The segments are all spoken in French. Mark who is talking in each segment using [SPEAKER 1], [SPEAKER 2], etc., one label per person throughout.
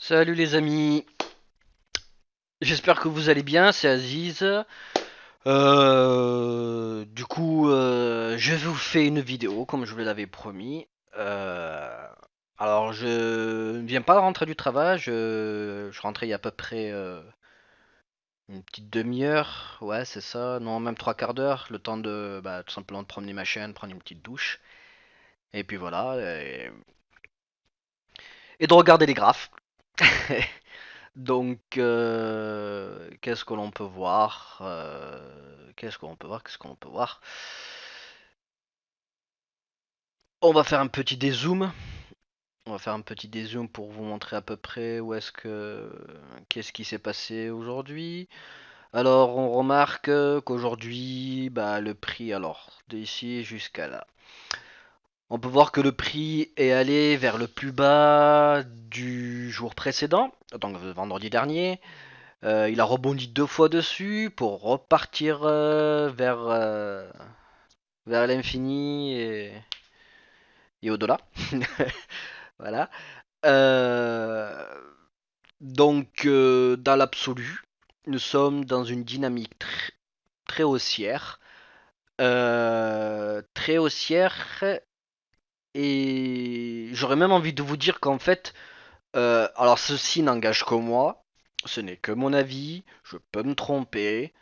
[SPEAKER 1] Salut les amis, j'espère que vous allez bien, c'est Aziz. Je vous fais une vidéo comme je vous l'avais promis. Alors, je ne viens pas de rentrer du travail, je rentrais il y a à peu près une petite demi-heure, ouais, c'est ça, non, même trois quarts d'heure, le temps de tout simplement de promener ma chaîne, prendre une petite douche, et puis voilà, et de regarder les graphes. Qu'est-ce que l'on peut voir Qu'est-ce que l'on peut voir Qu'est-ce que l'on peut voir On va faire un petit dézoom. On va faire un petit dézoom pour vous montrer à peu près où est-ce que qu'est-ce qui s'est passé aujourd'hui. Alors, on remarque qu'aujourd'hui, le prix, alors d'ici jusqu'à là, on peut voir que le prix est allé vers le plus bas du jour précédent, donc vendredi dernier. Il a rebondi deux fois dessus pour repartir vers l'infini et au-delà. Voilà. Euh, dans l'absolu, nous sommes dans une dynamique très haussière. Très haussière. Et j'aurais même envie de vous dire qu'en fait, alors ceci n'engage que moi. Ce n'est que mon avis. Je peux me tromper.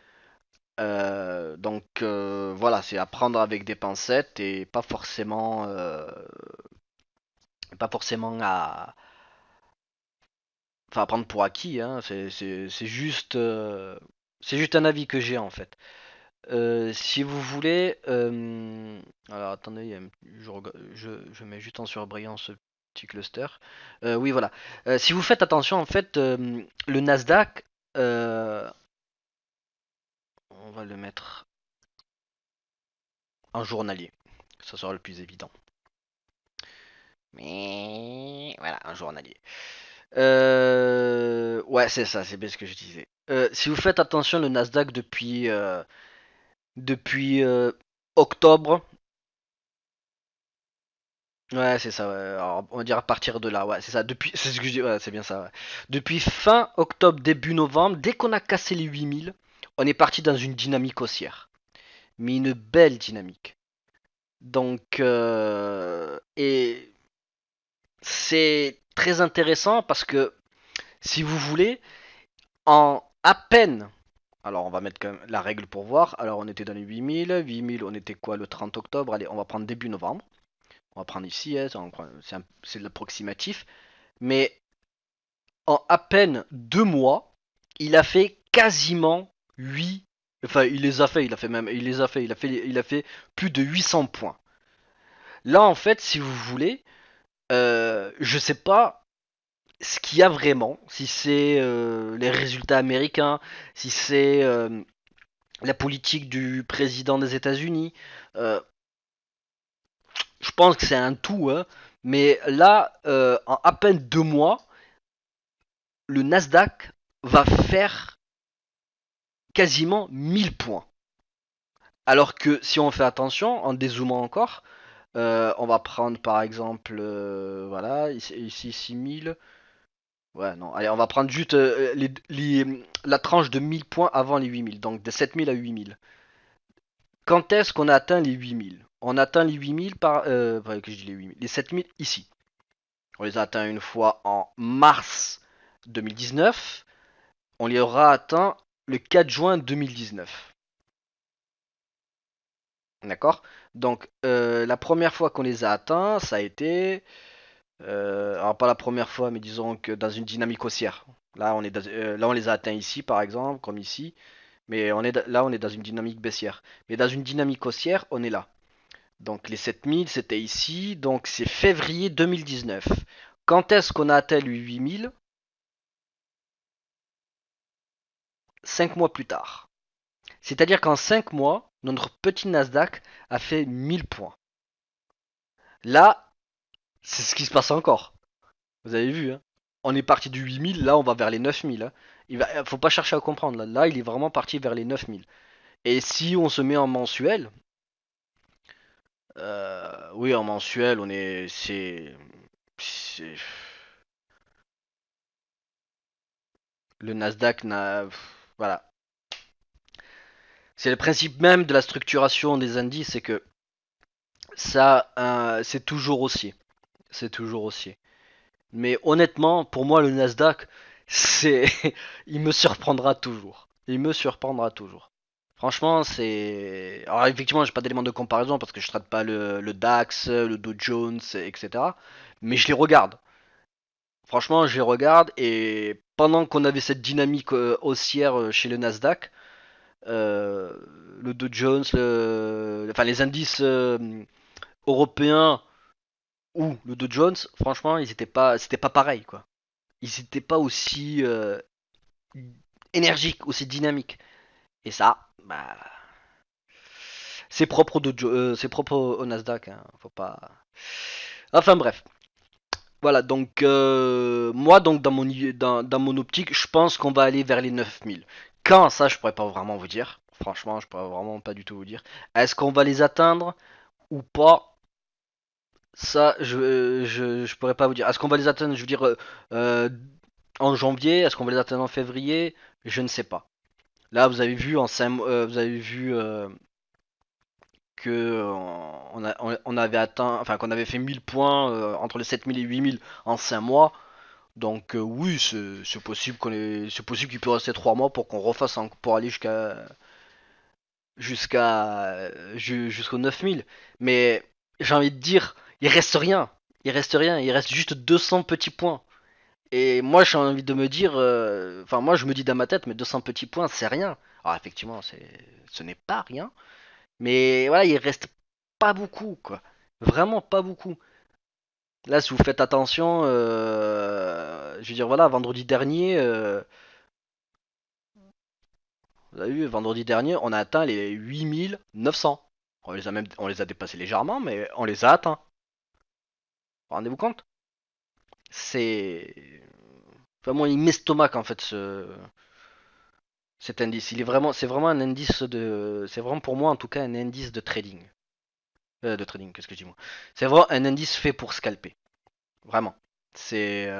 [SPEAKER 1] Voilà, c'est à prendre avec des pincettes et pas forcément à prendre pour acquis. Hein. C'est juste un avis que j'ai en fait. Si vous voulez, alors attendez, je mets juste en surbrillance ce petit cluster. Oui, voilà. Si vous faites attention, en fait, le Nasdaq, euh, on va le mettre en journalier. Ça sera le plus évident. Mais voilà, un journalier. Ouais, c'est ça, c'est bien ce que je disais. Si vous faites attention, le Nasdaq depuis octobre, ouais, c'est ça. Ouais. Alors, on va dire à partir de là, ouais, c'est ça. Depuis, c'est ce que je dis, ouais, c'est bien ça. Ouais. Depuis fin octobre, début novembre, dès qu'on a cassé les 8000, on est parti dans une dynamique haussière, mais une belle dynamique. Et c'est très intéressant parce que si vous voulez, en à peine. Alors on va mettre quand même la règle pour voir. Alors on était dans les 8000. 8000 on était quoi le 30 octobre. Allez, on va prendre début novembre. On va prendre ici, hein, c'est l'approximatif. Mais en à peine 2 mois, il a fait quasiment 8. Enfin, il les a fait, il a fait même, il les a fait, il a fait plus de 800 points. Là, en fait, si vous voulez, je sais pas ce qu'il y a vraiment, si c'est les résultats américains, si c'est la politique du président des États-Unis. Euh, je pense que c'est un tout, hein. Mais là, en à peine 2 mois, le Nasdaq va faire quasiment 1000 points. Alors que si on fait attention, en dézoomant encore, on va prendre par exemple, voilà, ici 6000. Ouais, non, allez, on va prendre juste la tranche de 1000 points avant les 8000, donc de 7000 à 8000. Quand est-ce qu'on a atteint les 8000? On atteint les 8000 par. Que je dis les 8000. Les 7000 ici. On les a atteints une fois en mars 2019. On les aura atteints le 4 juin 2019. D'accord. La première fois qu'on les a atteints, ça a été. Alors, pas la première fois, mais disons que dans une dynamique haussière. Là, on les a atteints ici, par exemple, comme ici. Mais là, on est dans une dynamique baissière. Mais dans une dynamique haussière, on est là. Donc les 7000, c'était ici. Donc c'est février 2019. Quand est-ce qu'on a atteint les 8000? 5 mois plus tard. C'est-à-dire qu'en 5 mois, notre petit Nasdaq a fait 1000 points. Là, c'est ce qui se passe encore. Vous avez vu, hein. On est parti du 8000, là on va vers les 9000. Hein. Faut pas chercher à comprendre. Là, il est vraiment parti vers les 9000. Et si on se met en mensuel, oui, en mensuel, on est, c'est, Le Nasdaq n'a, voilà, c'est le principe même de la structuration des indices, c'est que ça, c'est toujours haussier, c'est toujours haussier. Mais honnêtement, pour moi, le Nasdaq, c'est, il me surprendra toujours. Il me surprendra toujours. Franchement, c'est. Alors, effectivement, j'ai pas d'éléments de comparaison parce que je traite pas le DAX, le Dow Jones, etc. Mais je les regarde. Franchement, je les regarde et pendant qu'on avait cette dynamique haussière chez le Nasdaq, euh, le Dow Jones, enfin les indices européens ou le Dow Jones, franchement, ils étaient pas, c'était pas pareil quoi. Ils étaient pas aussi énergiques, aussi dynamiques. Et ça, bah, c'est propre c'est propre au Nasdaq. Hein, faut pas. Enfin bref. Voilà, donc moi, donc dans mon optique, je pense qu'on va aller vers les 9000. Quand ça, je pourrais pas vraiment vous dire. Franchement, je pourrais vraiment pas du tout vous dire. Est-ce qu'on va les atteindre ou pas? Ça, je pourrais pas vous dire. Est-ce qu'on va les atteindre, je veux dire, euh, en janvier? Est-ce qu'on va les atteindre en février? Je ne sais pas. Là, vous avez vu vous avez vu que on avait atteint, enfin qu'on avait fait 1000 points entre les 7000 et 8000 en 5 mois. Donc oui, c'est possible c'est possible qu'il peut rester 3 mois pour qu'on refasse pour aller jusqu'aux 9000. Mais j'ai envie de dire, il reste rien. Il reste rien, il reste juste 200 petits points. Et moi j'ai envie de me dire, enfin moi je me dis dans ma tête, mais 200 petits points c'est rien. Alors effectivement, ce n'est pas rien. Mais voilà, il reste pas beaucoup, quoi. Vraiment pas beaucoup. Là, si vous faites attention, je veux dire, voilà, vendredi dernier, vous avez vu, vendredi dernier, on a atteint les 8900. On les a dépassés légèrement, mais on les a atteints. Rendez-vous compte? C'est, enfin, moi, il m'estomac en fait cet indice. C'est vraiment un indice c'est vraiment pour moi en tout cas un indice de trading. De trading, qu'est-ce que je dis moi? C'est vraiment un indice fait pour scalper. Vraiment. C'est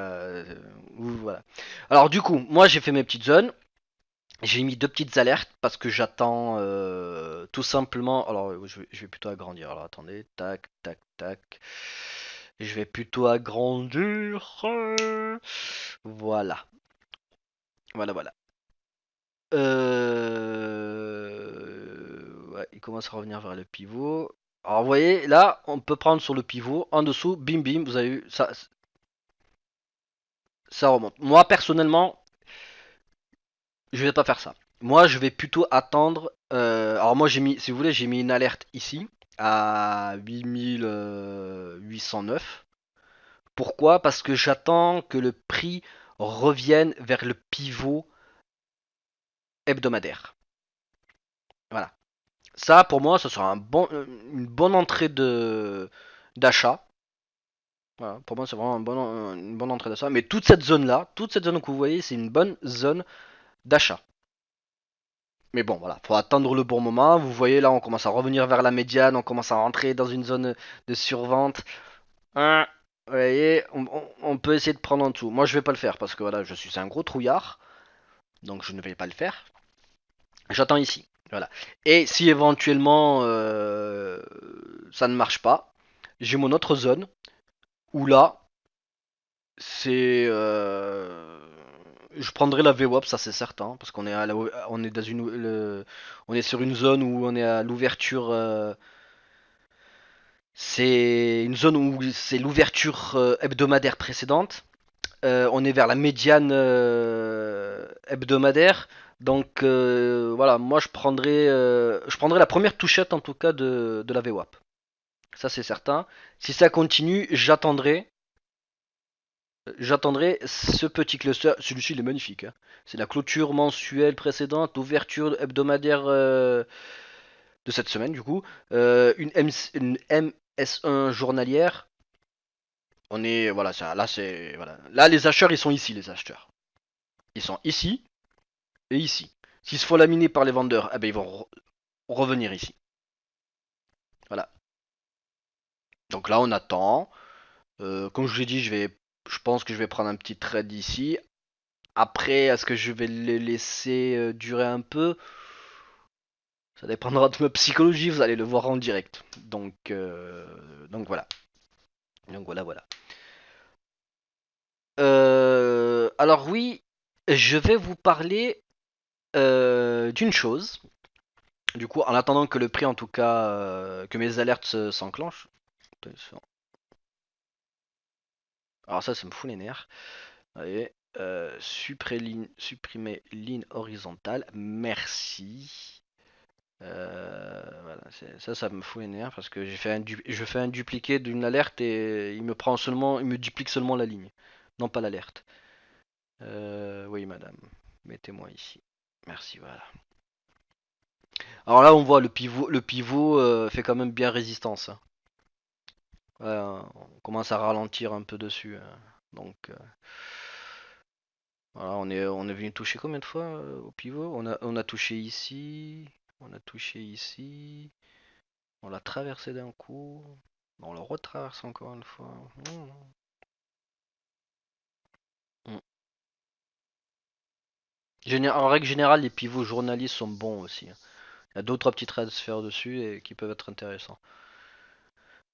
[SPEAKER 1] voilà. Alors du coup, moi j'ai fait mes petites zones. J'ai mis deux petites alertes parce que j'attends tout simplement. Alors je vais plutôt agrandir. Alors attendez, tac, tac, tac. Je vais plutôt agrandir. Voilà, voilà, voilà. Ouais, il commence à revenir vers le pivot. Alors vous voyez, là, on peut prendre sur le pivot. En dessous, bim bim, vous avez vu, ça remonte. Moi personnellement, je vais pas faire ça. Moi, je vais plutôt attendre. Alors moi, j'ai mis, si vous voulez, j'ai mis une alerte ici à 8809. Pourquoi? Parce que j'attends que le prix revienne vers le pivot hebdomadaire. Voilà. Ça, pour moi, ce sera une bonne entrée de d'achat. Voilà. Pour moi, c'est vraiment une bonne entrée d'achat. Mais toute cette zone que vous voyez, c'est une bonne zone d'achat. Mais bon, voilà, faut attendre le bon moment. Vous voyez, là, on commence à revenir vers la médiane, on commence à rentrer dans une zone de survente. Hein, vous voyez, on peut essayer de prendre en dessous. Moi, je vais pas le faire parce que voilà, je suis un gros trouillard, donc je ne vais pas le faire. J'attends ici, voilà. Et si éventuellement ça ne marche pas, j'ai mon autre zone où là, c'est je prendrai la VWAP, ça c'est certain, parce qu'on est on est dans on est sur une zone où on est à l'ouverture. C'est une zone où c'est l'ouverture hebdomadaire précédente. On est vers la médiane hebdomadaire. Donc voilà, moi je prendrai la première touchette en tout cas de la VWAP. Ça c'est certain. Si ça continue, j'attendrai ce petit cluster. Celui-ci il est magnifique. Hein. C'est la clôture mensuelle précédente, l'ouverture hebdomadaire de cette semaine du coup. Une MS1 journalière. On est voilà ça. Là c'est voilà. Là les acheteurs ils sont ici les acheteurs. Ils sont ici et ici. S'ils se font laminer par les vendeurs, eh ben ils vont revenir ici. Voilà. Donc là on attend. Comme je vous l'ai dit, je pense que je vais prendre un petit trade ici. Après, est-ce que je vais les laisser durer un peu? Ça dépendra de ma psychologie, vous allez le voir en direct. Donc voilà. Donc voilà, voilà. Alors oui, je vais vous parler d'une chose. Du coup, en attendant que le prix, en tout cas, que mes alertes s'enclenchent. Alors ça me fout les nerfs. Allez, supprimer ligne horizontale. Merci. Voilà, ça me fout les nerfs parce que je fais un dupliqué d'une alerte et il me duplique seulement la ligne, non pas l'alerte. Oui, madame, mettez-moi ici. Merci, voilà. Alors là, on voit le pivot fait quand même bien résistance, hein. Ouais, on commence à ralentir un peu dessus, hein. Donc voilà, on est venu toucher combien de fois au pivot? On a touché ici, on a touché ici, on l'a traversé d'un coup, on le retraverse encore une fois. Mm. En règle générale, les pivots journalistes sont bons aussi, hein. Il y a d'autres petits transferts dessus et qui peuvent être intéressants.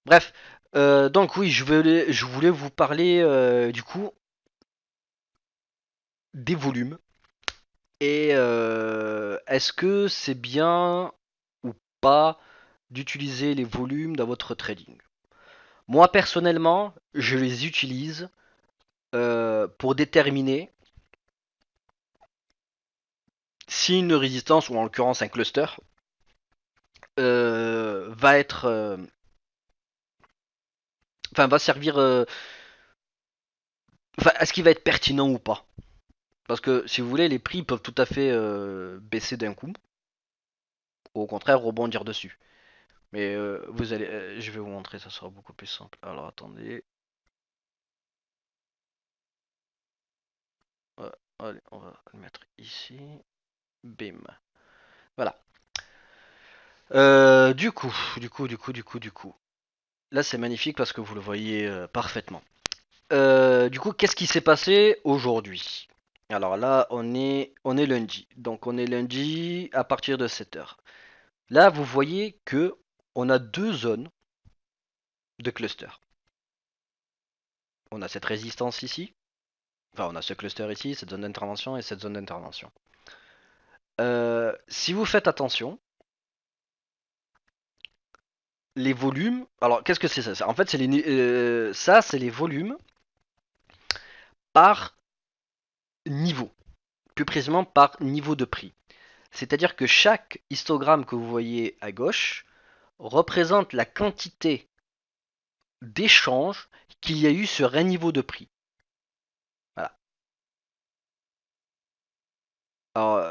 [SPEAKER 1] Bref, donc oui, je voulais vous parler du coup des volumes. Et est-ce que c'est bien ou pas d'utiliser les volumes dans votre trading? Moi personnellement, je les utilise pour déterminer si une résistance, ou en l'occurrence un cluster, va être... Enfin, va servir... Enfin, est-ce qu'il va être pertinent ou pas? Parce que si vous voulez, les prix peuvent tout à fait baisser d'un coup, ou au contraire rebondir dessus. Mais je vais vous montrer, ça sera beaucoup plus simple. Alors attendez. Allez, on va le mettre ici. Bim. Voilà. Du coup. Là, c'est magnifique parce que vous le voyez parfaitement. Du coup, qu'est-ce qui s'est passé aujourd'hui? Alors là, on est lundi. Donc, on est lundi à partir de 7 heures. Là, vous voyez que on a deux zones de cluster. On a cette résistance ici. Enfin, on a ce cluster ici, cette zone d'intervention et cette zone d'intervention. Si vous faites attention, les volumes. Alors, qu'est-ce que c'est ça? En fait, ça, c'est les volumes par niveau. Plus précisément par niveau de prix. C'est-à-dire que chaque histogramme que vous voyez à gauche représente la quantité d'échanges qu'il y a eu sur un niveau de prix. Voilà. Alors,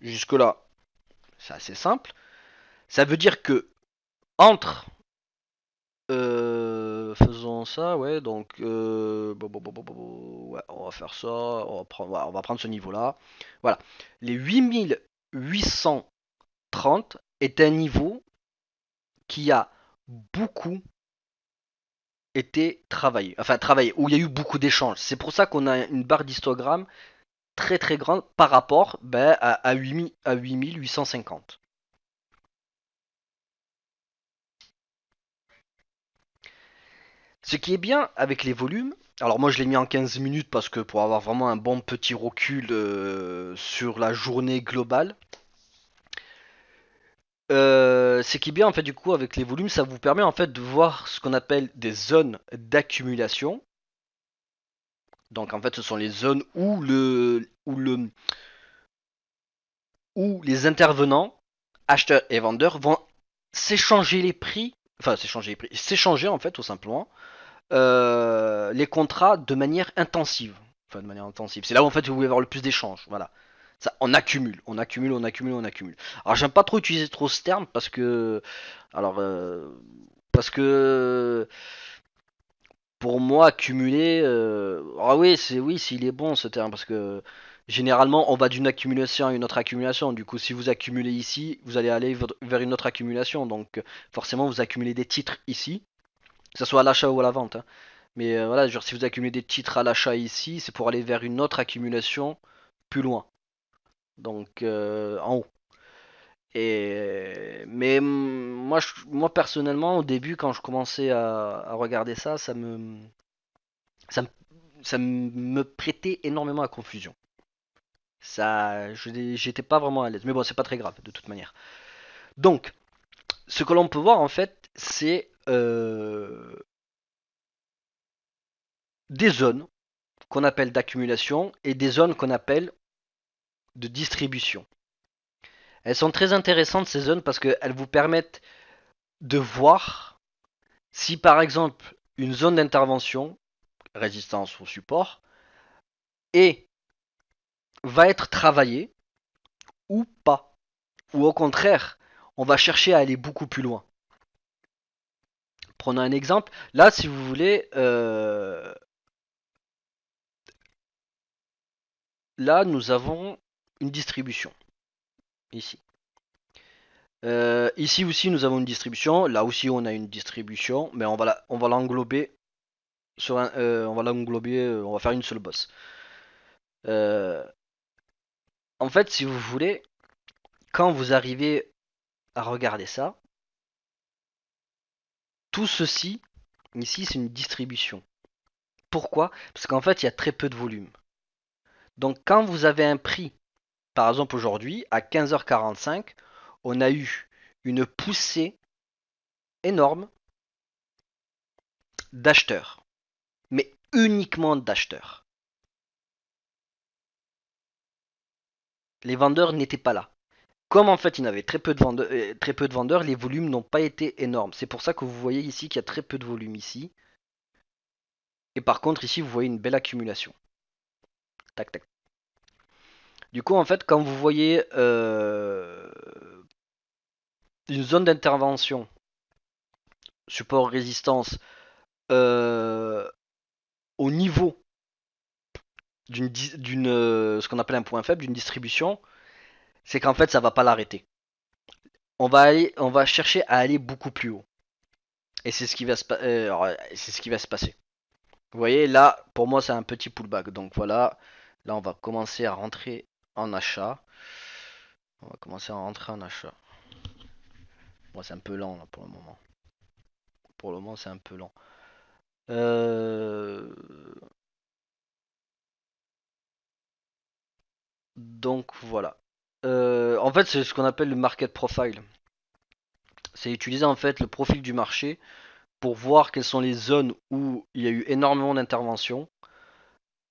[SPEAKER 1] jusque-là, c'est assez simple. Ça veut dire que entre faisons ça, ouais, donc ouais, on va faire ça, on va prendre ce niveau-là. Voilà. Les 8830 est un niveau qui a beaucoup été travaillé. Enfin, travaillé, où il y a eu beaucoup d'échanges. C'est pour ça qu'on a une barre d'histogramme très très grande par rapport à 8850. Ce qui est bien avec les volumes, alors moi je l'ai mis en 15 minutes parce que pour avoir vraiment un bon petit recul sur la journée globale, ce qui est bien en fait du coup avec les volumes, ça vous permet en fait de voir ce qu'on appelle des zones d'accumulation. Donc en fait ce sont les zones où les intervenants, acheteurs et vendeurs vont s'échanger les prix, enfin s'échanger les prix, s'échanger en fait tout simplement les contrats de manière intensive. Enfin, de manière intensive. C'est là où en fait vous pouvez avoir le plus d'échanges. Voilà. Ça, on accumule, on accumule, on accumule, on accumule. Alors j'aime pas trop utiliser trop ce terme parce que, alors parce que pour moi accumuler, ah oui, s'il est bon ce terme parce que généralement on va d'une accumulation à une autre accumulation. Du coup, si vous accumulez ici, vous allez aller vers une autre accumulation. Donc forcément vous accumulez des titres ici, que ce soit à l'achat ou à la vente, hein. Mais voilà, genre si vous accumulez des titres à l'achat ici, c'est pour aller vers une autre accumulation plus loin. Donc en haut. Moi personnellement, au début, quand je commençais à regarder ça, ça me, ça me prêtait énormément à confusion. J'étais pas vraiment à l'aise. Mais bon, c'est pas très grave de toute manière. Donc, ce que l'on peut voir en fait, c'est des zones qu'on appelle d'accumulation et des zones qu'on appelle de distribution. Elles sont très intéressantes ces zones parce qu'elles vous permettent de voir si par exemple une zone d'intervention, résistance ou support, est, va être travaillée ou pas. Ou au contraire, on va chercher à aller beaucoup plus loin. Prenons un exemple. Là, si vous voulez, là, nous avons une distribution. Ici. Ici aussi, nous avons une distribution. Là aussi, on a une distribution. Mais on va l'englober on va l'englober. On va faire une seule bosse. Euh, En fait, si vous voulez, quand vous arrivez à regarder ça, tout ceci, ici, c'est une distribution. Pourquoi? Parce qu'en fait, il y a très peu de volume. Donc, quand vous avez un prix, par exemple aujourd'hui, à 15h45, on a eu une poussée énorme d'acheteurs. Mais uniquement d'acheteurs. Les vendeurs n'étaient pas là. Comme en fait il y avait très peu de vendeurs, les volumes n'ont pas été énormes. C'est pour ça que vous voyez ici qu'il y a très peu de volume ici. Et par contre ici vous voyez une belle accumulation. Tac tac. Du coup en fait quand vous voyez une zone d'intervention, support résistance, euh, au niveau ce qu'on appelle un point faible, d'une distribution, c'est qu'en fait ça va pas l'arrêter. On va chercher à aller beaucoup plus haut. Et c'est ce qui va se passer. Vous voyez, là, pour moi, c'est un petit pullback. Donc voilà, là, on va commencer à rentrer en achat. On va commencer à rentrer en achat. Moi, c'est un peu lent là, pour le moment. Pour le moment, c'est un peu lent. Euh, Donc voilà. En fait, c'est ce qu'on appelle le market profile. C'est utiliser en fait le profil du marché pour voir quelles sont les zones où il y a eu énormément d'interventions,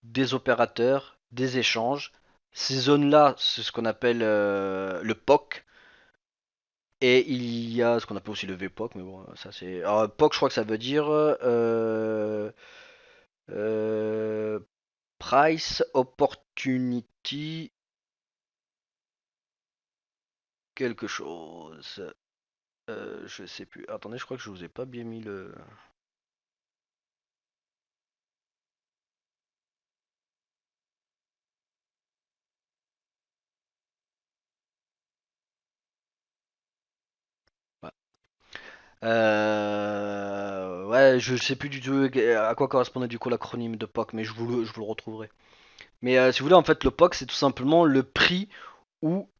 [SPEAKER 1] des opérateurs, des échanges. Ces zones-là, c'est ce qu'on appelle le POC. Et il y a ce qu'on appelle aussi le VPOC, mais bon, ça c'est. Alors, POC, je crois que ça veut dire euh, Price Opportunity quelque chose. Je sais plus. Attendez, je crois que je vous ai pas bien mis le. Ouais. Ouais, je sais plus du tout à quoi correspondait du coup l'acronyme de POC, mais je vous le retrouverai. Mais si vous voulez, en fait, le POC, c'est tout simplement le prix où,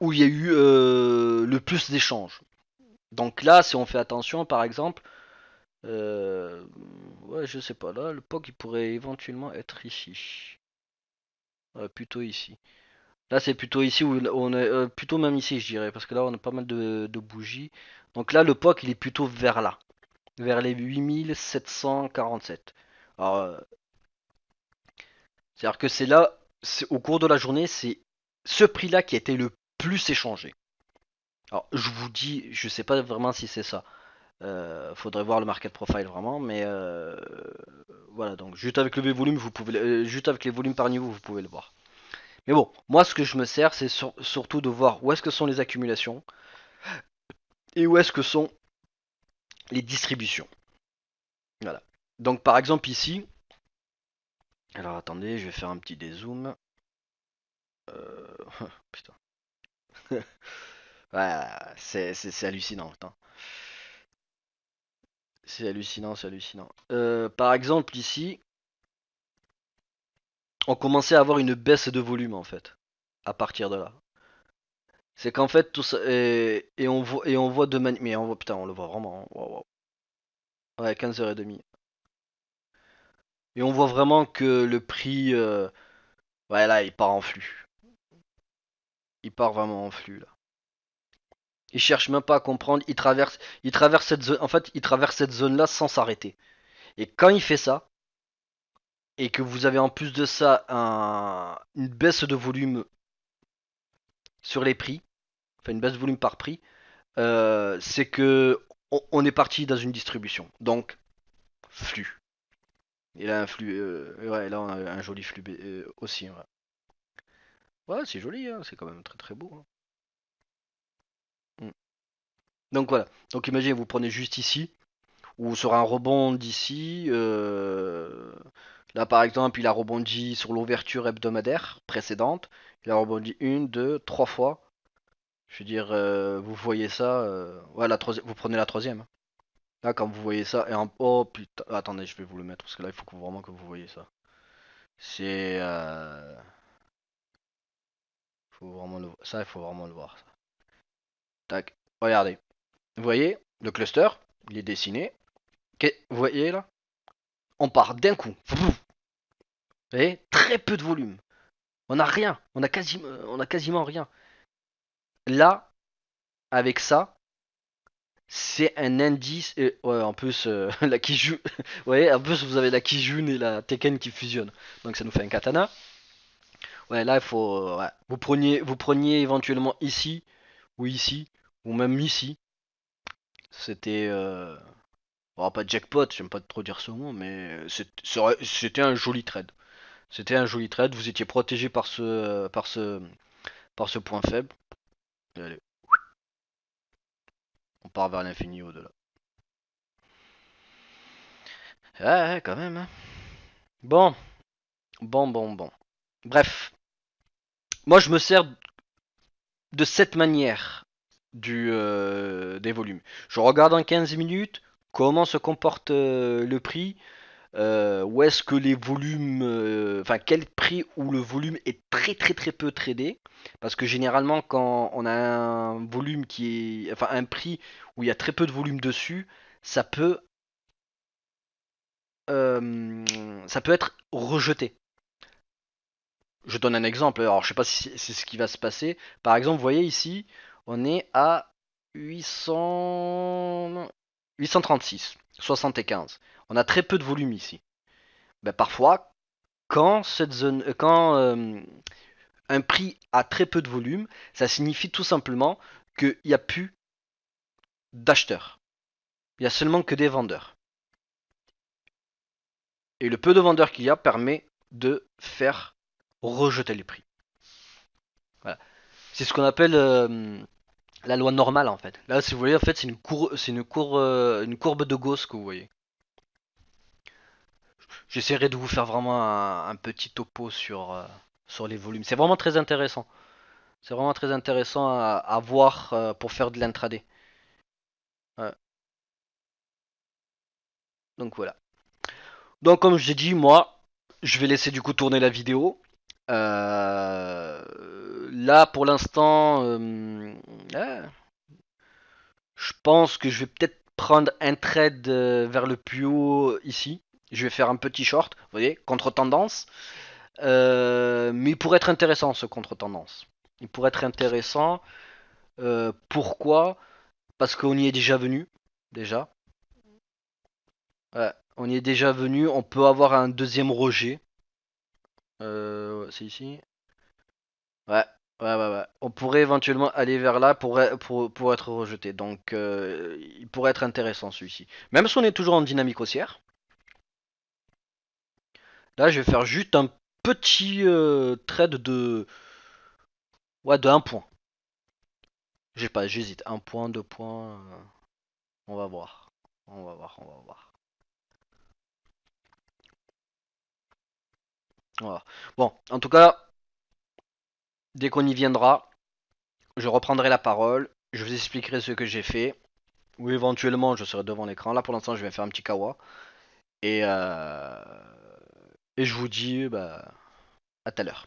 [SPEAKER 1] où il y a eu le plus d'échanges. Donc là, si on fait attention, par exemple, ouais, je sais pas, là, le POC, il pourrait éventuellement être ici. Plutôt ici. Là, c'est plutôt ici où on est, plutôt même ici, je dirais, parce que là, on a pas mal de bougies. Donc là, le POC, il est plutôt vers là, vers les 8747. Alors, c'est-à-dire que c'est là, au cours de la journée, c'est ce prix-là qui a été le plus échangé. Alors, je vous dis, je sais pas vraiment si c'est ça. Faudrait voir le market profile vraiment, mais voilà. Donc, juste avec le volume, vous pouvez, juste avec les volumes par niveau, vous pouvez le voir. Mais bon, moi, ce que je me sers, c'est surtout de voir où est-ce que sont les accumulations et où est-ce que sont les distributions. Voilà. Donc, par exemple ici, alors attendez, je vais faire un petit dézoom. Putain. Ouais, c'est hallucinant. Putain. C'est hallucinant, c'est hallucinant. Par exemple, ici, on commençait à avoir une baisse de volume en fait, à partir de là. C'est qu'en fait, tout ça. Et on voit de manière. Mais on voit, putain, on le voit vraiment, hein. Waouh, waouh. Ouais, 15h30. Et on voit vraiment que le prix. Ouais, là, il part en flux. Il part vraiment en flux, là. Il cherche même pas à comprendre. Il traverse cette zone. En fait, il traverse cette zone-là sans s'arrêter. Et quand il fait ça, et que vous avez en plus de ça une baisse de volume sur les prix, enfin une baisse de volume par prix, c'est que on est parti dans une distribution. Donc, flux. Il a un flux. Ouais, là, on a un joli flux aussi. Ouais, ouais, c'est joli, hein, c'est quand même très très beau, hein. Mm. Donc voilà. Donc imaginez, vous prenez juste ici, où sera un rebond d'ici. Là, par exemple, il a rebondi sur l'ouverture hebdomadaire précédente. Il a rebondi une, deux, trois fois. Je veux dire, vous voyez ça. Ouais, la troisième, vous prenez la troisième, hein. Là, quand vous voyez ça, et en. Oh putain, attendez, je vais vous le mettre parce que là, il faut vraiment que vous voyez ça. C'est. Faut vraiment ça, il faut vraiment le voir. Ça. Tac, regardez. Vous voyez, le cluster, il est dessiné. Vous voyez là? On part d'un coup. Vous voyez, très peu de volume. On a rien. On a quasiment rien. Là, avec ça, c'est un indice. Ouais, en plus, la Kijun. Vous voyez, en plus, vous avez la Kijun et la Tekken qui fusionnent. Donc ça nous fait un katana. Ouais, là, il faut. Ouais. Vous preniez éventuellement ici, ou ici, ou même ici. C'était. Bon, pas jackpot, j'aime pas trop dire ce mot, mais c'était un joli trade. C'était un joli trade, vous étiez protégé par ce point faible. Et allez, on part vers l'infini au-delà. Ouais, ouais, quand même, hein. Bon, bon. Bref, moi je me sers de cette manière des volumes. Je regarde en 15 minutes comment se comporte le prix. Où est-ce que les volumes, enfin quel prix où le volume est très très très peu tradé, parce que généralement quand on a un volume qui est, enfin un prix où il y a très peu de volume dessus, ça peut, ça peut être rejeté. Je donne un exemple, alors je sais pas si c'est ce qui va se passer. Par exemple, vous voyez ici, on est à 800, 836, 75. On a très peu de volume ici. Ben, parfois, quand un prix a très peu de volume, ça signifie tout simplement qu'il n'y a plus d'acheteurs. Il y a seulement que des vendeurs. Et le peu de vendeurs qu'il y a permet de faire rejeter les prix. Voilà. C'est ce qu'on appelle la loi normale en fait. Là, si vous voyez, en fait, une courbe de Gauss que vous voyez. J'essaierai de vous faire vraiment un petit topo sur les volumes. C'est vraiment très intéressant. C'est vraiment très intéressant à voir pour faire de l'intraday. Ouais. Donc voilà. Donc comme j'ai dit, moi, je vais laisser du coup tourner la vidéo. Là, pour l'instant, ah, je pense que je vais peut-être prendre un trade vers le plus haut ici. Je vais faire un petit short, vous voyez, contre-tendance. Mais il pourrait être intéressant ce contre-tendance. Il pourrait être intéressant. Pourquoi? Parce qu'on y est déjà venu. Déjà. Ouais, on y est déjà venu. On peut avoir un deuxième rejet. C'est ici. Ouais, ouais. On pourrait éventuellement aller vers là pour être rejeté. Donc, il pourrait être intéressant celui-ci. Même si on est toujours en dynamique haussière. Là, je vais faire juste un petit trade de. Ouais, de un point. J'ai pas, j'hésite. Un point, deux points. On va voir. On va voir. Voilà. Bon, en tout cas, dès qu'on y viendra, je reprendrai la parole. Je vous expliquerai ce que j'ai fait. ou éventuellement je serai devant l'écran. Là pour l'instant je vais faire un petit kawa et et je vous dis bah à tout à l'heure.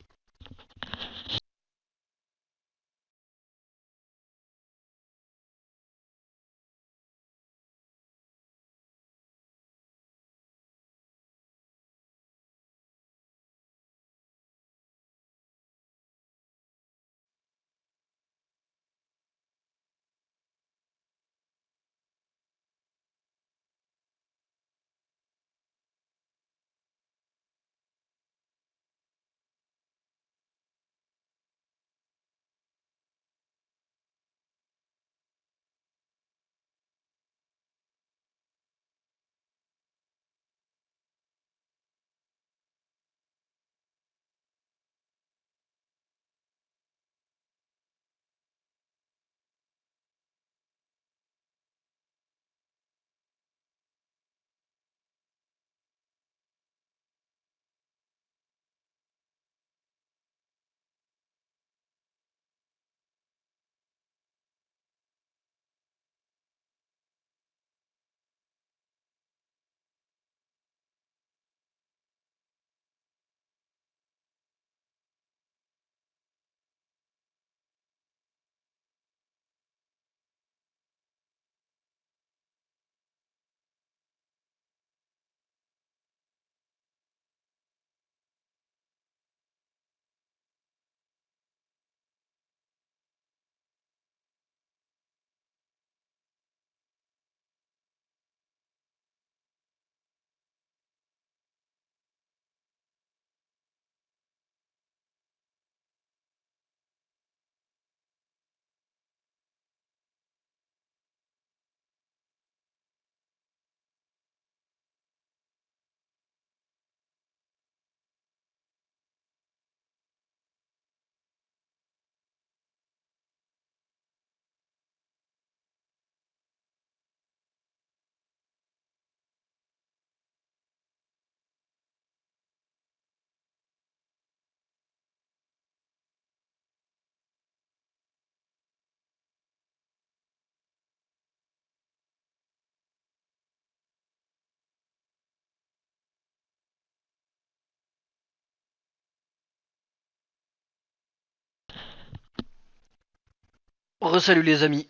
[SPEAKER 1] Resalut les amis.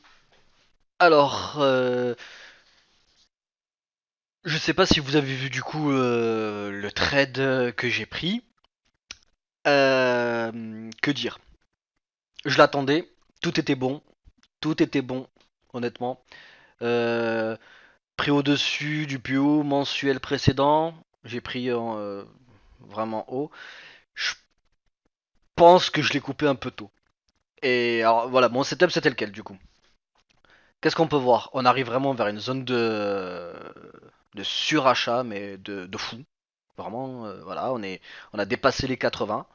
[SPEAKER 1] Alors je sais pas si vous avez vu du coup le trade que j'ai pris. Que dire? Je l'attendais, tout était bon, honnêtement. Euh, Pris au-dessus du plus haut mensuel précédent, j'ai pris vraiment haut. Je pense que je l'ai coupé un peu tôt. Et alors voilà, mon setup c'était lequel du coup? Qu'est-ce qu'on peut voir? On arrive vraiment vers une zone de surachat, mais de fou. Vraiment, voilà, on a dépassé les 80.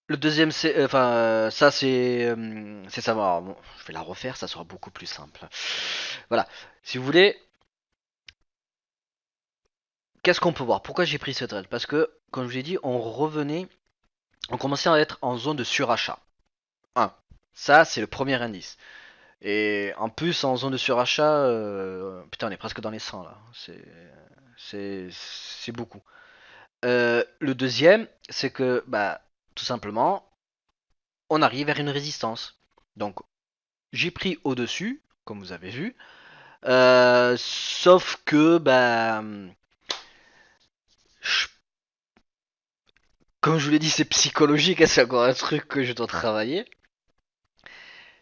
[SPEAKER 1] Le deuxième, c'est, enfin, ça c'est ça. Alors, bon, je vais la refaire, ça sera beaucoup plus simple. Voilà. Si vous voulez, qu'est-ce qu'on peut voir? Pourquoi j'ai pris cette trade? Parce que, comme je vous ai dit, on commençait à être en zone de surachat. Un. Ça, c'est le premier indice. Et en plus, en zone de surachat, putain, on est presque dans les 100 là. C'est beaucoup. Le deuxième, c'est que, bah, tout simplement, on arrive vers une résistance. Donc, j'ai pris au-dessus, comme vous avez vu. Sauf que, bah, comme je vous l'ai dit, c'est psychologique, hein, c'est encore un truc que je dois travailler.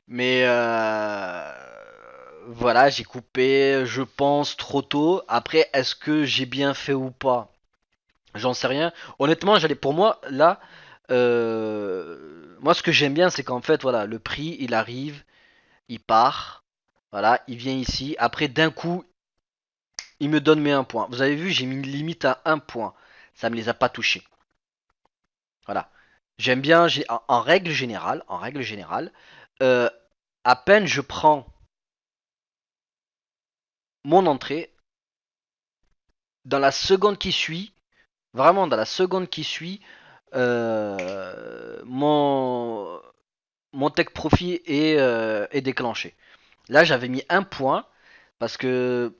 [SPEAKER 1] Mais voilà, j'ai coupé, je pense, trop tôt. Après, est-ce que j'ai bien fait ou pas? J'en sais rien. Honnêtement, j'allais pour moi, là, moi ce que j'aime bien, c'est qu'en fait, voilà, le prix, il arrive, il part, voilà, il vient ici. Après, d'un coup, il me donne mes 1 point. Vous avez vu, j'ai mis une limite à 1 point. Ça me les a pas touchés. Voilà. J'aime bien, en règle générale, euh, à peine je prends mon entrée, dans la seconde qui suit, vraiment dans la seconde qui suit, mon, mon take profit est déclenché. Là, j'avais mis un point parce que,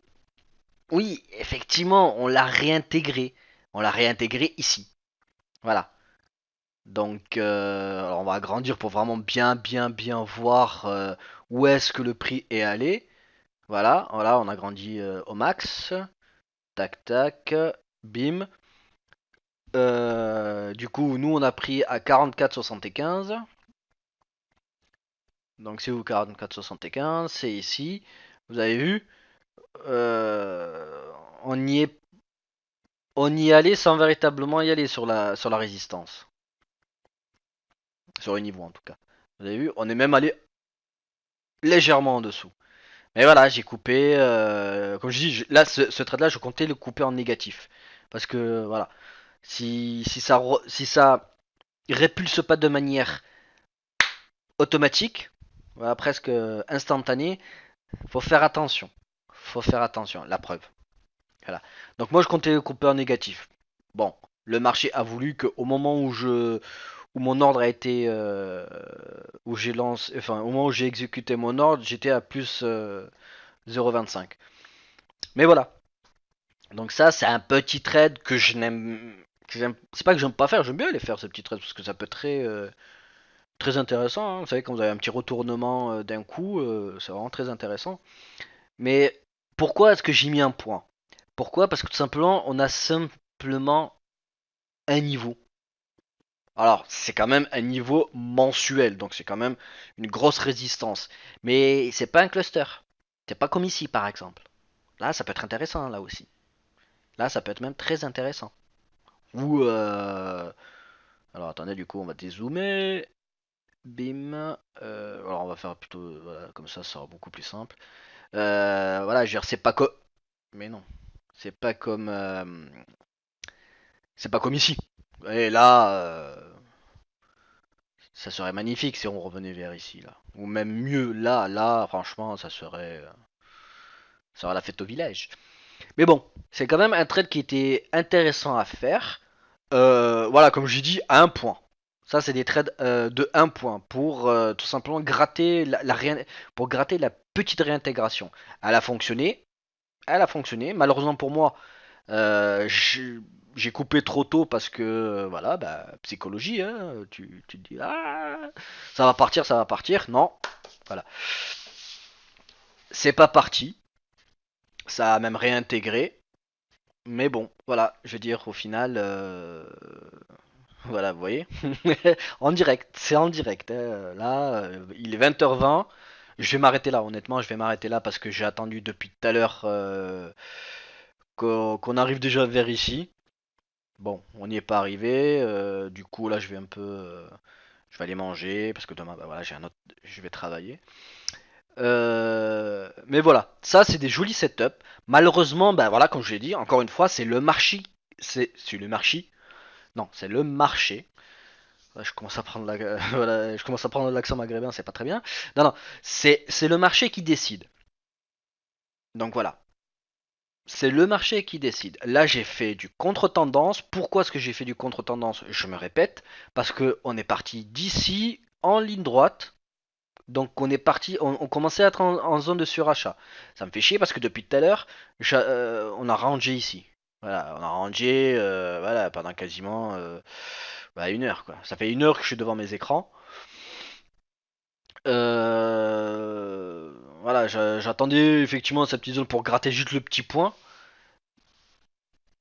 [SPEAKER 1] oui, effectivement, on l'a réintégré. On l'a réintégré ici. Voilà. Donc, alors on va agrandir pour vraiment bien voir où est-ce que le prix est allé. Voilà, voilà, on a grandi au max. Tac, tac, bim. Du coup, nous, on a pris à 44,75. Donc, c'est où 44,75? C'est ici. Vous avez vu? On y est, on y allait sans véritablement y aller sur la résistance. Sur le niveau, en tout cas. Vous avez vu? On est même allé légèrement en dessous. Mais voilà, j'ai coupé. Comme je dis, là, ce trade-là, je comptais le couper en négatif. Parce que, voilà. Si ça répulse pas de manière automatique, voilà, presque instantanée, faut faire attention. Faut faire attention, la preuve. Voilà. Donc moi je comptais le couper en négatif. Bon, le marché a voulu qu'au moment où mon ordre a été où j'ai lancé enfin au moment où j'ai exécuté mon ordre, j'étais à plus 0,25. Mais voilà. Donc ça c'est un petit trade que je n'aime c'est pas que j'aime pas faire, j'aime bien les faire ces petits trades parce que ça peut être très intéressant, hein. Vous savez, quand vous avez un petit retournement d'un coup, c'est vraiment très intéressant. Mais pourquoi est-ce que j'ai mis un point? Pourquoi? Parce que tout simplement, on a simplement un niveau. Alors, c'est quand même un niveau mensuel, donc c'est quand même une grosse résistance. Mais c'est pas un cluster. C'est pas comme ici, par exemple. Là, ça peut être intéressant, là aussi. Là, ça peut être même très intéressant. Ou, alors attendez, du coup, on va dézoomer. Bim. Alors, on va faire plutôt, voilà, comme ça sera beaucoup plus simple. Voilà, je veux dire, c'est pas comme... Mais non. C'est pas comme... c'est pas comme ici. Et là, ça serait magnifique si on revenait vers ici, là. Ou même mieux, là, franchement, ça serait la fête au village. Mais bon, c'est quand même un trade qui était intéressant à faire. Voilà, comme j'ai dit, à un point. Ça, c'est des trades de un point pour tout simplement gratter pour gratter la petite réintégration. Elle a fonctionné. Elle a fonctionné. Malheureusement pour moi, j'ai coupé trop tôt parce que voilà, bah, psychologie, hein, tu te dis ah ça va partir, ça va partir. Non, voilà, c'est pas parti. Ça a même réintégré. Mais bon, voilà, je veux dire au final, voilà, vous voyez, en direct, c'est en direct, hein. Là, il est 20h20. Je vais m'arrêter là, honnêtement, je vais m'arrêter là parce que j'ai attendu depuis tout à l'heure qu'on arrive déjà vers ici. Bon, on n'y est pas arrivé. Du coup, là, je vais un peu, je vais aller manger parce que demain, bah, voilà, j'ai un autre, je vais travailler. Mais voilà, ça, c'est des jolis setups. Malheureusement, bah voilà, comme je l'ai dit, encore une fois, c'est le marché, c'est le marché. Non, c'est le marché. Je commence à prendre voilà, je commence à prendre l'accent maghrébin, c'est pas très bien. Non, non, c'est le marché qui décide. Donc voilà, c'est le marché qui décide. Là, j'ai fait du contre-tendance. Pourquoi est-ce que j'ai fait du contre-tendance? Je me répète, parce que on est parti d'ici en ligne droite. Donc on est parti, on commençait à être en zone de surachat. Ça me fait chier parce que depuis tout à l'heure, on a rangé ici. Voilà, on a rangé voilà, pendant quasiment bah, une heure quoi. Ça fait une heure que je suis devant mes écrans. Voilà, j'attendais effectivement cette petite zone pour gratter juste le petit point.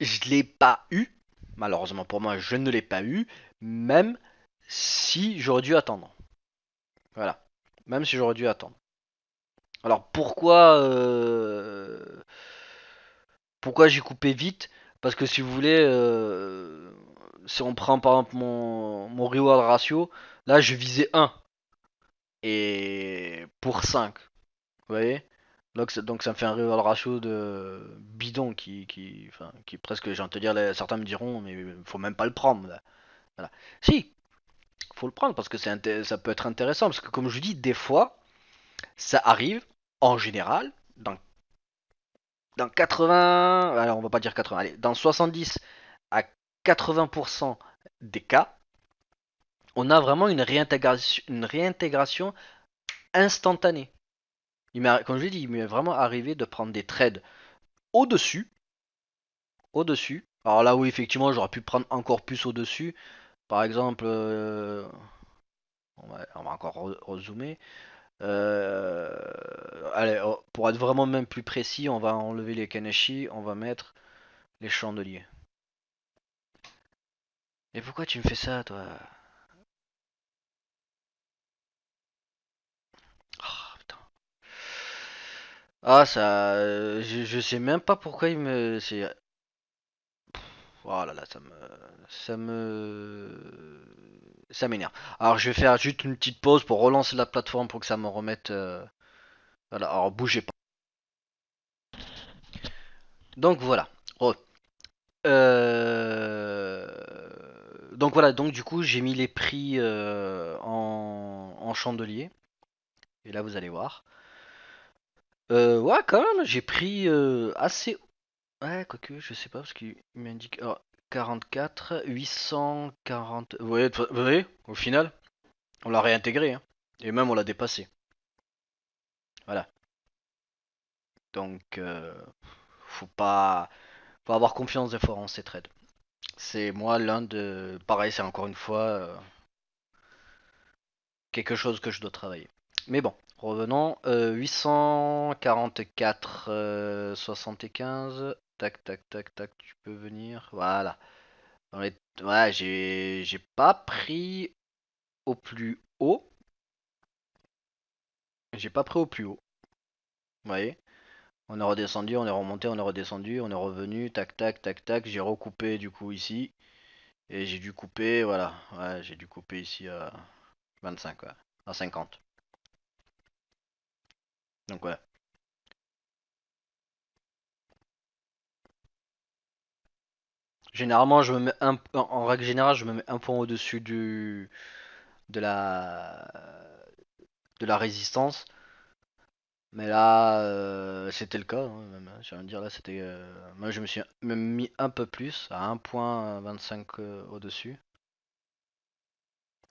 [SPEAKER 1] Je l'ai pas eu. Malheureusement pour moi, je ne l'ai pas eu. Même si j'aurais dû attendre. Voilà. Même si j'aurais dû attendre. Alors pourquoi j'ai coupé vite? Parce que si vous voulez, si on prend par exemple mon reward ratio, là je visais 1 et pour 5. Vous voyez? Donc ça me fait un reward ratio de bidon enfin, qui presque, j'ai envie de te dire, certains me diront, mais faut même pas le prendre là. Voilà. Si, faut le prendre parce que ça peut être intéressant. Parce que comme je vous dis, des fois, ça arrive, en général, dans 80, alors on va pas dire 80, allez, dans 70 à 80% des cas, on a vraiment une réintégration instantanée. Comme je l'ai dit, il m'est vraiment arrivé de prendre des trades au-dessus, au-dessus. Alors là où effectivement j'aurais pu prendre encore plus au-dessus. Par exemple, on va encore rezoomer. Allez, pour être vraiment même plus précis, on va enlever les Kaneshi, on va mettre les chandeliers. Mais pourquoi tu me fais ça, toi? Oh, putain. Ah, ça. Je sais même pas pourquoi il me. Oh là là, Ça me. Ça m'énerve. Alors, je vais faire juste une petite pause pour relancer la plateforme pour que ça me remette. Voilà, alors bougez pas. Donc voilà. Oh. Euh, Donc voilà, donc du coup j'ai mis les prix en chandelier. Et là vous allez voir. Ouais quand même, j'ai pris assez. Ouais, quoique, je sais pas parce qu'il m'indique. 44, 840. Vous voyez, au final, on l'a réintégré. Hein. Et même on l'a dépassé. Voilà. Donc faut avoir confiance des fois en ces trades. C'est moi l'un de. Pareil, c'est encore une fois quelque chose que je dois travailler. Mais bon, revenons. 844 75. Tac, tac, tac, tac, tu peux venir. Voilà. Ouais, j'ai pas pris au plus haut. J'ai pas pris au plus haut. Vous voyez? On est redescendu, on est remonté, on est redescendu, on est revenu. Tac, tac, tac, tac. J'ai recoupé du coup ici. Et j'ai dû couper, voilà. Ouais, j'ai dû couper ici à 25, ouais. À 50. Donc voilà. Généralement, je me mets en règle générale, je me mets un point au-dessus de la de la résistance. Mais là, c'était le cas. Hein, même, hein, j'ai envie de dire là, c'était. Moi, je me suis même mis un peu plus, à 1,25 au-dessus.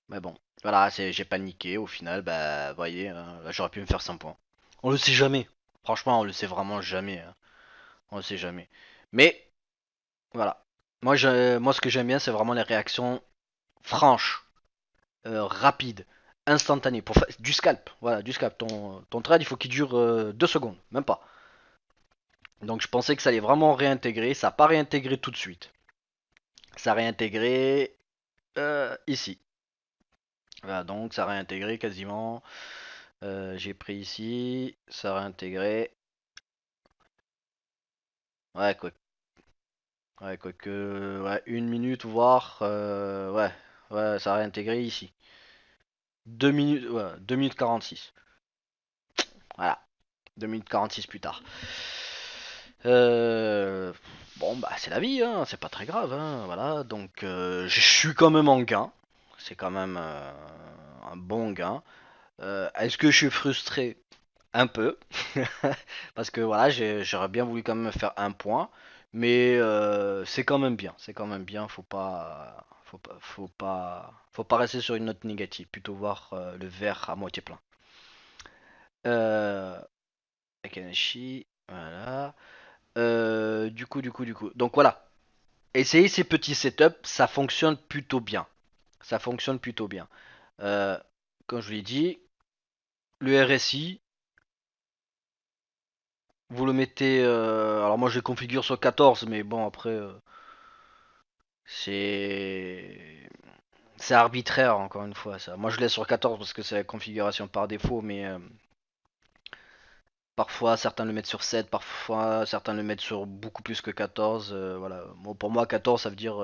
[SPEAKER 1] Mais bon, voilà, j'ai paniqué. Au final, bah, vous voyez, hein, là, j'aurais pu me faire 5 points. On le sait jamais. Franchement, on le sait vraiment jamais. Hein. On le sait jamais. Mais voilà. Moi, ce que j'aime bien, c'est vraiment les réactions franches. Rapide, instantané, du scalp. Voilà, du scalp. Ton trade, il faut qu'il dure 2 secondes, même pas. Donc je pensais que ça allait vraiment réintégrer. Ça n'a pas réintégré tout de suite. Ça a réintégré ici. Voilà, donc ça a réintégré quasiment. J'ai pris ici. Ça a réintégré. Ouais, quoi. Ouais, quoi que. Ouais, 1 minute, voire. Ouais. Ouais, ça a réintégré ici. 2 minutes. Ouais, 2 minutes 46. Voilà. 2 minutes 46 plus tard. Euh, bon, bah, c'est la vie, hein, c'est pas très grave, hein, voilà. Donc, je suis quand même en gain. C'est quand même un bon gain. Est-ce que je suis frustré? Un peu. Parce que voilà, j'aurais bien voulu quand même faire un point. Mais c'est quand même bien. C'est quand même bien. Faut pas rester sur une note négative. Plutôt voir le verre à moitié plein. Euh, Akanashi, voilà. Du coup. Donc voilà, essayez ces petits setups, ça fonctionne plutôt bien. Ça fonctionne plutôt bien. Euh, Comme je vous l'ai dit, le RSI, vous le mettez. Alors moi je le configure sur 14, mais bon après c'est c'est arbitraire encore une fois ça. Moi je laisse sur 14 parce que c'est la configuration par défaut, mais parfois certains le mettent sur 7, parfois certains le mettent sur beaucoup plus que 14. Voilà. Bon, pour moi 14 ça veut dire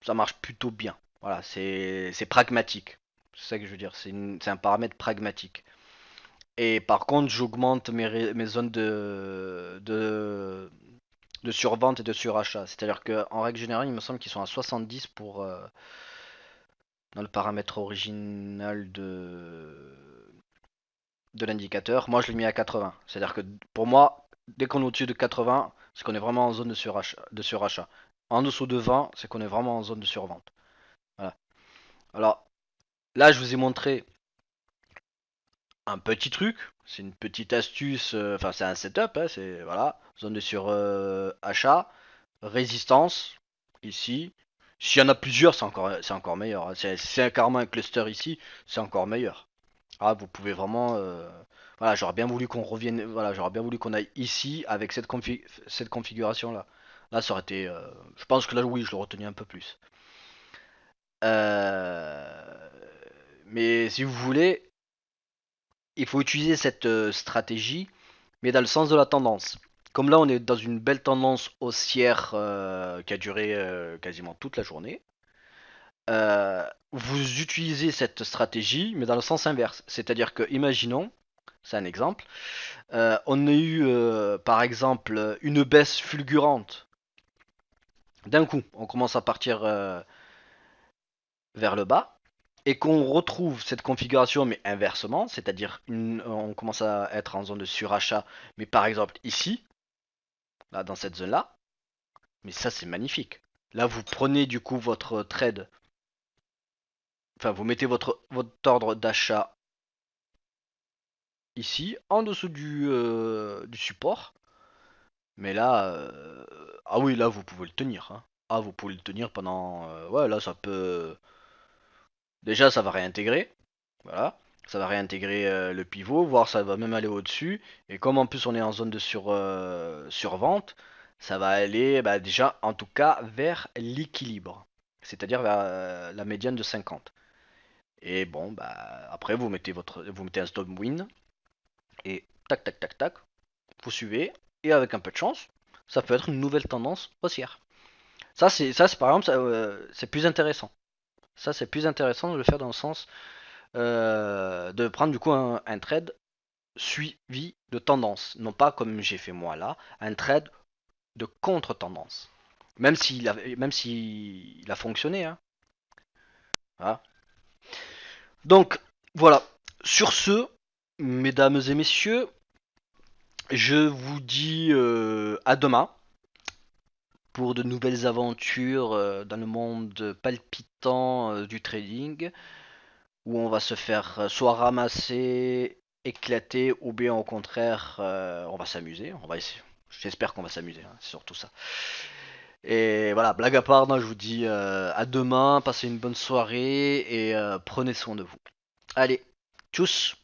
[SPEAKER 1] ça marche plutôt bien. Voilà, c'est pragmatique. C'est ça que je veux dire. C'est un paramètre pragmatique. Et par contre, j'augmente mes zones de survente et de surachat. C'est-à-dire qu'en règle générale, il me semble qu'ils sont à 70 dans le paramètre original de l'indicateur. Moi, je l'ai mis à 80. C'est-à-dire que pour moi, dès qu'on est au-dessus de 80, c'est qu'on est vraiment en zone de surachat. En dessous de 20, c'est qu'on est vraiment en zone de survente. Alors là, je vous ai montré un petit truc, c'est une petite astuce, enfin c'est un setup, hein, c'est voilà, zone de sur achat, résistance, ici. S'il y en a plusieurs, c'est encore meilleur, hein. C'est carrément un cluster ici, c'est encore meilleur. Ah, vous pouvez vraiment, voilà, j'aurais bien voulu qu'on revienne, voilà, j'aurais bien voulu qu'on aille ici avec cette configuration là. Là, ça aurait été, je pense que là, oui, je le retenais un peu plus. Euh, Mais si vous voulez, il faut utiliser cette stratégie, mais dans le sens de la tendance. Comme là, on est dans une belle tendance haussière qui a duré quasiment toute la journée. Vous utilisez cette stratégie, mais dans le sens inverse. C'est-à-dire que, imaginons, c'est un exemple, on a eu par exemple une baisse fulgurante. D'un coup, on commence à partir vers le bas et qu'on retrouve cette configuration mais inversement, c'est-à-dire on commence à être en zone de surachat, mais par exemple ici, là dans cette zone-là, mais ça c'est magnifique. Là vous prenez du coup votre trade, enfin vous mettez votre ordre d'achat ici, en dessous du support, mais là, ah oui là vous pouvez le tenir, hein. Ah vous pouvez le tenir pendant, ouais là ça peut, déjà ça va réintégrer, voilà. Ça va réintégrer le pivot, voire ça va même aller au-dessus. Et comme en plus on est en zone de survente, ça va aller bah, déjà en tout cas vers l'équilibre. C'est-à-dire vers la médiane de 50. Et bon, bah après vous mettez un stop win et tac tac tac tac, vous suivez et avec un peu de chance, ça peut être une nouvelle tendance haussière. Ça c'est par exemple c'est plus intéressant. Ça c'est plus intéressant de le faire dans le sens de prendre du coup un trade suivi de tendance, non pas comme j'ai fait moi là, un trade de contre-tendance. Même s'il a fonctionné, hein. Voilà. Donc voilà. Sur ce, mesdames et messieurs, je vous dis à demain pour de nouvelles aventures dans le monde palpitant du trading, où on va se faire soit ramasser, éclater, ou bien au contraire, on va s'amuser. On va essayer. J'espère qu'on va s'amuser, hein, c'est surtout ça. Et voilà, blague à part, moi, je vous dis à demain, passez une bonne soirée et prenez soin de vous. Allez, tchuss!